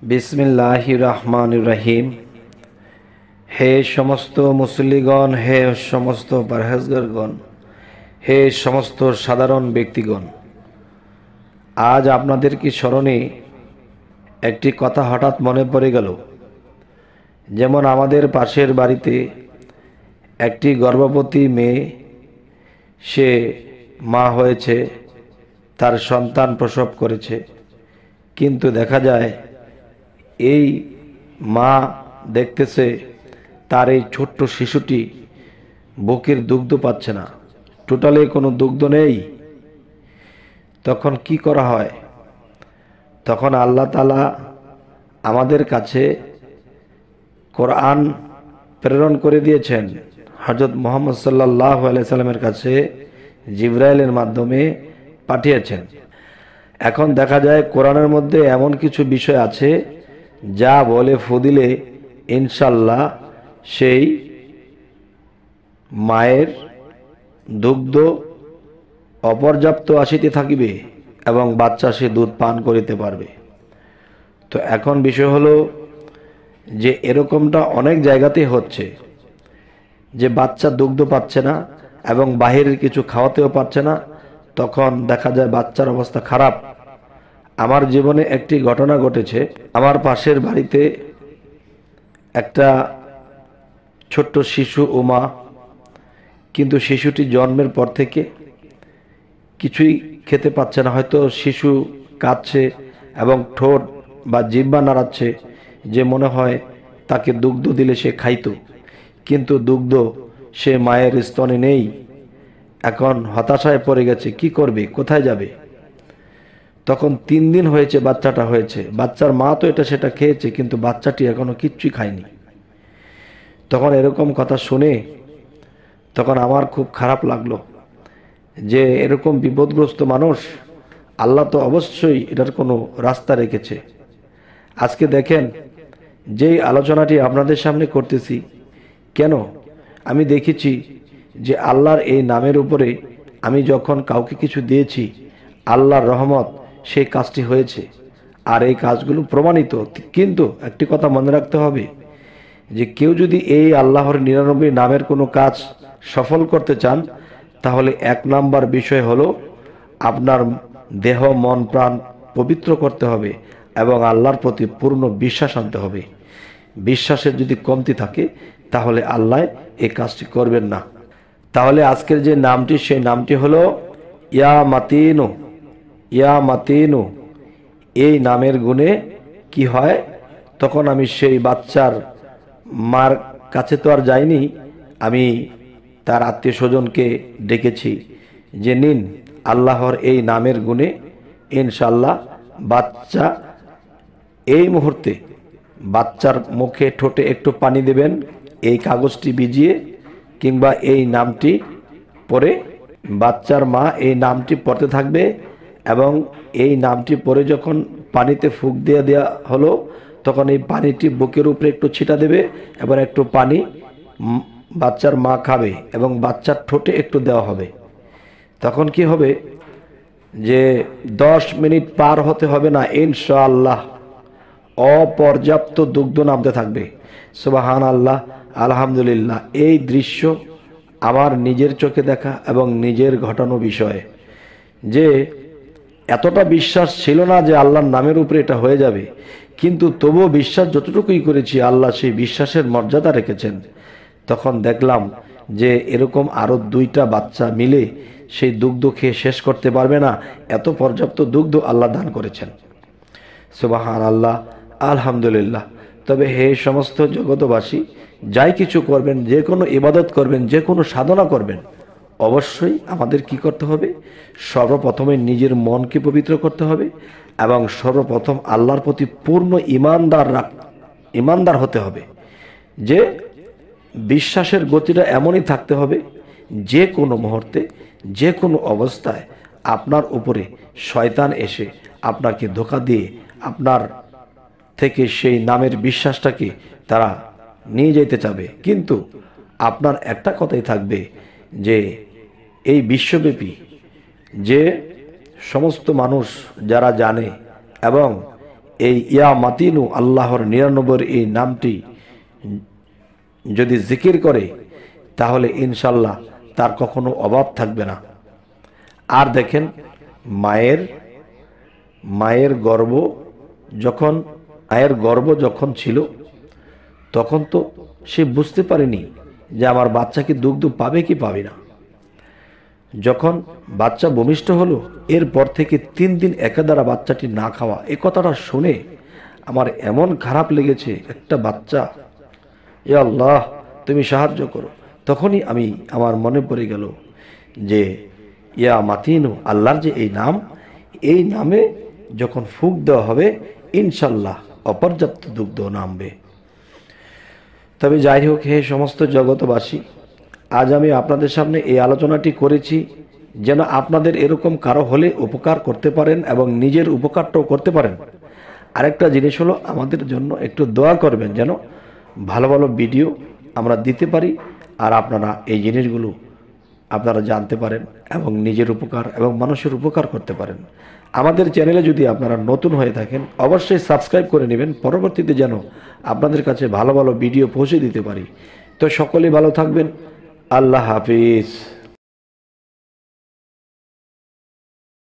बिस्मिल्लाहिर रहमानिर रहीम। हे समस्त मुसल्लिगण, हे समस्त परहेजगारगण, हे समस्त साधारण व्यक्तिगण, आज आपनादेर की स्मरणे एकटी कथा हठात् मने पड़े गेल। जेमन आमादेर पाशेर बाड़ीते एकटी गर्भवती मेये से मा हयेछे, तार सन्तान प्रसव करेछे, किन्तु देखा जाए এই মা দেখতেছে তার এই ছোট্ট শিশুটি বুকের দুগ্ধ পাচ্ছে না, টোটালি কোনো দুগ্ধ নেই। তখন কি করা হয়? তখন আল্লাহ তাআলা আমাদের কাছে কোরআন প্রেরণ করে দিয়েছেন। হযরত মুহাম্মদ সাল্লাল্লাহু আলাইহি সাল্লামের কাছে জিবরাইলের মাধ্যমে পাঠিয়েছেন। এখন দেখা যায় কোরআনের মধ্যে এমন কিছু বিষয় আছে যা বলে ফুদিলে ইনশাআল্লাহ সেই মায়ের দুগ্ধ অপর্যাপ্ত আসিতে থাকিবে এবং বাচ্চা সে দুধ পান করিতে পারবে। তো এখন বিষয় হলো যে এরকমটা অনেক জায়গাতেই হচ্ছে যে বাচ্চা দুগ্ধ পাচ্ছে না এবং বাহিরের কিছু খাওয়াতেও পারছে না, তখন দেখা যায় বাচ্চার অবস্থা খারাপ। আমার জীবনে একটি ঘটনা ঘটেছে। আমার পাশের বাড়িতে একটা ছোট্ট শিশু ও মা, কিন্তু শিশুটি জন্মের পর থেকে কিছুই খেতে পাচ্ছে না। হয়তো শিশু কাঁদছে এবং ঠোঁট বা জিহ্বা নাড়াচ্ছে, যে মনে হয় তাকে দুগ্ধ দিলে সে খাইতো, কিন্তু দুগ্ধ সে মায়ের স্তনে নেই। এখন হতাশায় পড়ে গেছে, কি করবে, কোথায় যাবে? তখন 3 দিন হয়েছে বাচ্চাটা হয়েছে, বাচ্চার মা তো এটা সেটা খেয়েছে, কিন্তু বাচ্চাটি এখনো কিচ্ছুই খায়নি। তখন এরকম কথা শুনে তখন আমার খুব খারাপ লাগলো যে এরকম বিপদগ্রস্ত মানুষ, আল্লাহ তো অবশ্যই এটার কোনো রাস্তা রেখেছে। আজকে দেখেন, যেই আলোচনাটি আপনাদের সামনে করতেছি, কেন আমি দেখেছি যে আল্লাহর এই নামের উপরে আমি যখন কাউকে কিছু দিয়েছি, আল্লাহর রহমত সেই কাজটি হয়েছে, আর এই কাজগুলো প্রমাণিত। কিন্তু একটি কথা মনে রাখতে হবে যে কেউ যদি এই আল্লাহর 99 নামের কোনো কাজ সফল করতে চান, তাহলে 1 নাম্বার বিষয় হলো আপনার দেহ মন প্রাণ পবিত্র করতে হবে এবং আল্লাহর প্রতি পূর্ণ বিশ্বাস আনতে হবে। বিশ্বাসের যদি কমতি থাকে তাহলে আল্লাহ এই কাজটি করবেন না। তাহলে আজকের যে নামটি, সেই নামটি হলো ইয়া মাতিনু। ইয়া মাতিনু, এই নামের গুণে কি হয়? তখন আমি সেই বাচ্চার মার কাছে তো আর যাইনি, আমি তার আত্মীয় স্বজনকে ডেকেছি যে নিন, আল্লাহর এই নামের গুণে ইনশাআল্লাহ বাচ্চা এই মুহূর্তে বাচ্চার মুখে ঠোঁটে একটু পানি দেবেন, এই কাগজটি ভিজিয়ে, কিংবা এই নামটি পড়ে বাচ্চার মা এই নামটি পড়তে থাকবে এবং এই নামটি পরে যখন পানিতে ফুঁক দিয়ে দেওয়া হলো, তখন এই পানিটি বুকের উপরে একটু ছিটা দেবে এবং একটু পানি বাচ্চার মা খাবে এবং বাচ্চার ঠোঁটে একটু দেওয়া হবে। তখন কি হবে যে 10 মিনিট পার হতে হবে না, ইনশাআল্লাহ অপর্যাপ্ত দুগ্ধ নামতে থাকবে। সুবহানাল্লাহ, আলহামদুলিল্লাহ। এই দৃশ্য আমার নিজের চোখে দেখা এবং নিজের ঘটানো বিষয়, যে এতটা বিশ্বাস ছিল না যে আল্লাহর নামের উপরে এটা হয়ে যাবে, কিন্তু তবুও বিশ্বাস যতটুকুই করেছি, আল্লাহ সেই বিশ্বাসের মর্যাদা রেখেছেন। তখন দেখলাম যে এরকম আরও 2টা বাচ্চা মিলে সেই দুগ্ধ খেয়ে শেষ করতে পারবে না, এত পর্যাপ্ত দুগ্ধ আল্লাহ দান করেছেন। সুবহানাল্লাহ, আলহামদুলিল্লাহ। তবে হে সমস্ত জগতবাসী, যাই কিছু করবেন, যে কোনো ইবাদত করবেন, যে কোনো সাধনা করবেন, অবশ্যই আমাদের কি করতে হবে? সর্বপ্রথমে নিজের মনকে পবিত্র করতে হবে এবং সর্বপ্রথম আল্লাহর প্রতি পূর্ণ ইমানদার হতে হবে। যে বিশ্বাসের গতিটা এমনই থাকতে হবে, যে কোনো মুহূর্তে, যে কোনো অবস্থায় আপনার উপরে শয়তান এসে আপনাকে ধোঁকা দিয়ে আপনার থেকে সেই নামের বিশ্বাসটাকে তারা নিয়ে যেতে চাবে, কিন্তু আপনার একটা কথাই থাকবে যে এই বিশ্বব্যাপী যে সমস্ত মানুষ যারা জানে এবং এই ইয়া মাতিনু আল্লাহর 99 এই নামটি যদি জিকির করে তাহলে ইনশাল্লাহ তার কখনো অভাব থাকবে না। আর দেখেন মায়ের গর্ভ যখন ছিল তখন তো সে বুঝতে পারেনি যে আমার বাচ্চা কি দুগ্ধ পাবে কি পাবে না। যখন বাচ্চা ভূমিষ্ঠ হলো এরপর থেকে 3 দিন একাধারে বাচ্চাটি না খাওয়া, এই কথাটা শুনে আমার এমন খারাপ লেগেছে। একটা বাচ্চা, এ আল্লাহ তুমি সাহায্য করো। তখনই আমার মনে পড়ে গেল যে ইয়া মাতিনু আল্লাহর যে এই নামে যখন ফুঁক দেওয়া হবে ইনশাল্লাহ অপর্যাপ্ত দুগ্ধ নামবে। তবে যাই হোক, হে সমস্ত জগতবাসী, আজ আমি আপনাদের সামনে এই আলোচনাটি করেছি যেন আপনাদের এরকম কারো হলে উপকার করতে পারেন এবং নিজের উপকারটাও করতে পারেন। আরেকটা জিনিস হলো, আমাদের জন্য একটু দোয়া করবেন যেন ভালো ভালো ভিডিও আমরা দিতে পারি আর আপনারা এই জিনিসগুলো আপনারা জানতে পারেন এবং নিজের উপকার এবং মানুষের উপকার করতে পারেন। আমাদের চ্যানেলে যদি আপনারা নতুন হয়ে থাকেন অবশ্যই সাবস্ক্রাইব করে নেবেন, পরবর্তীতে যেন আপনাদের কাছে ভালো ভালো ভিডিও পৌঁছে দিতে পারি। তো সকলেই ভালো থাকবেন। আল্লাহ হাফিজ।